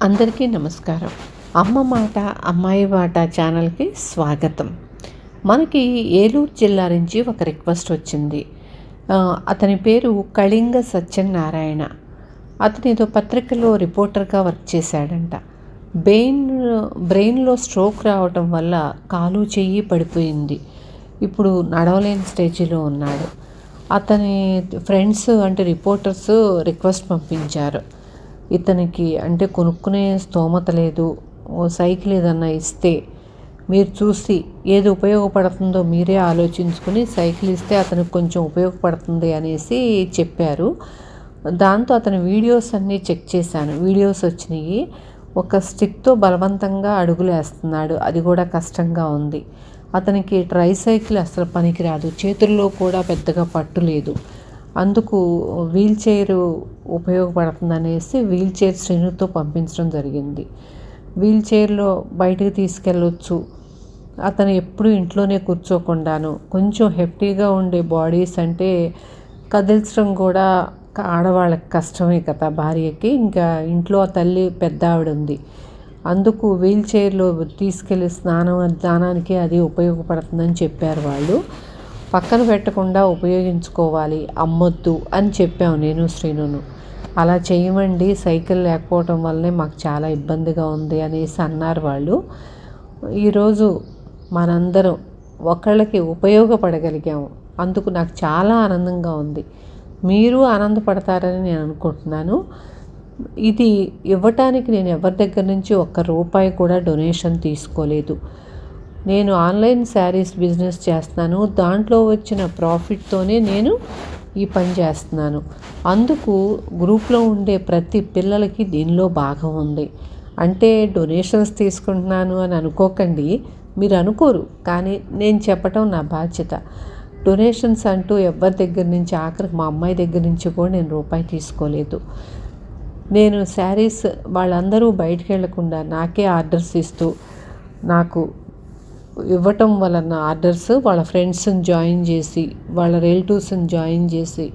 అందరికీ నమస్కారం. అమ్మ మాట అమ్మాయి మాట ఛానల్కి స్వాగతం. మనకి ఏలూరు జిల్లా నుంచి ఒక రిక్వెస్ట్ వచ్చింది. అతని పేరు కళింగ సత్యనారాయణ. అతను ఏదో పత్రికలో రిపోర్టర్గా వర్క్ చేశాడంట. బ్రెయిన్లో స్ట్రోక్ రావటం వల్ల కాలు చెయ్యి పడిపోయింది. ఇప్పుడు నడవలేని స్టేజ్లో ఉన్నాడు. అతని ఫ్రెండ్స్ అంటే రిపోర్టర్స్ రిక్వెస్ట్ పంపించారు. ఇతనికి అంటే కొనుక్కునే స్తోమత లేదు, ఓ సైకిల్ ఏదన్నా ఇస్తే మీరు చూసి ఏది ఉపయోగపడుతుందో మీరే ఆలోచించుకుని సైకిల్ ఇస్తే అతనికి కొంచెం ఉపయోగపడుతుంది అనేసి చెప్పారు. దాంతో అతని వీడియోస్ అన్నీ చెక్ చేశాను. వీడియోస్ వచ్చినాయి. ఒక స్టిక్తో బలవంతంగా అడుగులు వేస్తున్నాడు, అది కూడా కష్టంగా ఉంది. అతనికి ట్రైసైకిల్ అసలు పనికిరాదు, చేతుల్లో కూడా పెద్దగా పట్టు లేదు. అందుకు వీల్ చైర్ ఉపయోగపడుతుందనేసి వీల్ చైర్ శ్రేణుతో పంపించడం జరిగింది. వీల్ చైర్లో బయటకు తీసుకెళ్ళొచ్చు. అతను ఎప్పుడు ఇంట్లోనే కూర్చోకుండాను కొంచెం హెఫ్టీగా ఉండే బాడీస్ అంటే కదిల్చడం కూడా ఆడవాళ్ళకి కష్టమే కదా, భార్యకి. ఇంకా ఇంట్లో తల్లి పెద్ద ఆవిడ ఉంది, అందుకు వీల్ చైర్లో తీసుకెళ్ళి స్నానానికి అది ఉపయోగపడుతుందని చెప్పారు వాళ్ళు. పక్కన పెట్టకుండా ఉపయోగించుకోవాలి, అమ్మొద్దు అని చెప్పాము నేను శ్రీనును. అలా చేయమండి, సైకిల్ లేకపోవటం వల్లనే మాకు చాలా ఇబ్బందిగా ఉంది అనేసి అన్నారు వాళ్ళు. ఈరోజు మనందరం ఒకళ్ళకి ఉపయోగపడగలిగాము, అందుకు నాకు చాలా ఆనందంగా ఉంది. మీరు ఆనందపడతారని నేను అనుకుంటున్నాను. ఇది ఇవ్వటానికి నేను ఎవరి దగ్గర నుంచి ₹1 కూడా డొనేషన్ తీసుకోలేదు. నేను ఆన్లైన్ శారీస్ బిజినెస్ చేస్తున్నాను. దాంట్లో వచ్చిన ప్రాఫిట్తోనే నేను ఈ పని చేస్తున్నాను. అందుకు గ్రూప్లో ఉండే ప్రతి పిల్లలకి దీనిలో భాగం ఉంది. అంటే డొనేషన్స్ తీసుకుంటున్నాను అని అనుకోకండి, మీరు అనుకోరు, కానీ నేను చెప్పటం నా బాధ్యత. డొనేషన్స్ అంటూ ఎవరి దగ్గర నుంచి, ఆఖరికి మా అమ్మాయి దగ్గర నుంచి కూడా నేను ₹1 తీసుకోలేదు. నేను శారీస్ వాళ్ళందరూ బయటికి వెళ్లకుండా నాకే ఆర్డర్స్ ఇస్తూ, నాకు ఇవ్వటం వలన ఆర్డర్స్ వాళ్ళ ఫ్రెండ్స్ని జాయిన్ చేసి, వాళ్ళ రిలేటివ్స్ని జాయిన్ చేసి,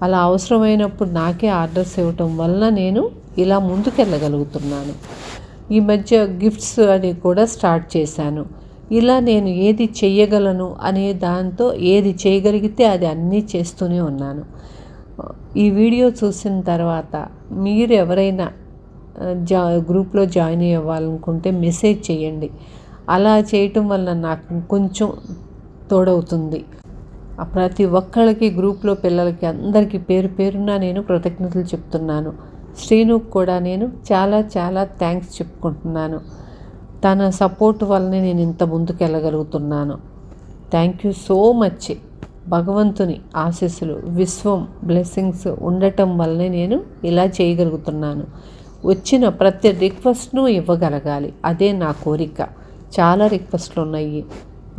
అలా అవసరమైనప్పుడు నాకే ఆర్డర్స్ ఇవ్వటం వలన నేను ఇలా ముందుకెళ్ళగలుగుతున్నాను. ఈ మధ్య గిఫ్ట్స్ అది కూడా స్టార్ట్ చేశాను. ఇలా నేను ఏది చెయ్యగలను అనే దాంతో ఏది చేయగలిగితే అది అన్నీ చేస్తూనే ఉన్నాను. ఈ వీడియో చూసిన తర్వాత మీరు ఎవరైనా గ్రూప్లో జాయిన్ అవ్వాలనుకుంటే మెసేజ్ చేయండి. అలా చేయటం వల్ల నాకు కొంచెం తోడవుతుంది. ప్రతి ఒక్కళ్ళకి, గ్రూప్లో పిల్లలకి అందరికీ పేరు పేరున నేను కృతజ్ఞతలు చెప్తున్నాను. శ్రీనుకు కూడా నేను చాలా చాలా థ్యాంక్స్ చెప్పుకుంటున్నాను. తన సపోర్ట్ వల్లనే నేను ఇంత ముందుకెళ్ళగలుగుతున్నాను. Thank you so much. భగవంతుని ఆశీస్సులు, విశ్వం బ్లెస్సింగ్స్ ఉండటం వల్లనే నేను ఇలా చేయగలుగుతున్నాను. వచ్చిన ప్రతి రిక్వెస్ట్ను ఇవ్వగలగాలి, అదే నా కోరిక. చాలా రిక్వెస్ట్లు ఉన్నాయి,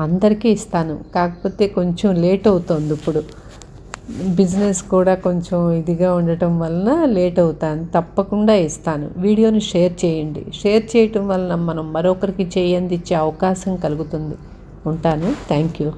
అందరికీ ఇస్తాను. కాకపోతే కొంచెం లేట్ అవుతుంది. ఇప్పుడు బిజినెస్ కూడా కొంచెం ఇదిగా ఉండటం వలన లేట్ అవుతాను. తప్పకుండా ఇస్తాను. వీడియోని షేర్ చేయండి. షేర్ చేయటం వలన మనం మరొకరికి చేయందిచ్చే అవకాశం కలుగుతుంది. ఉంటాను. Thank you.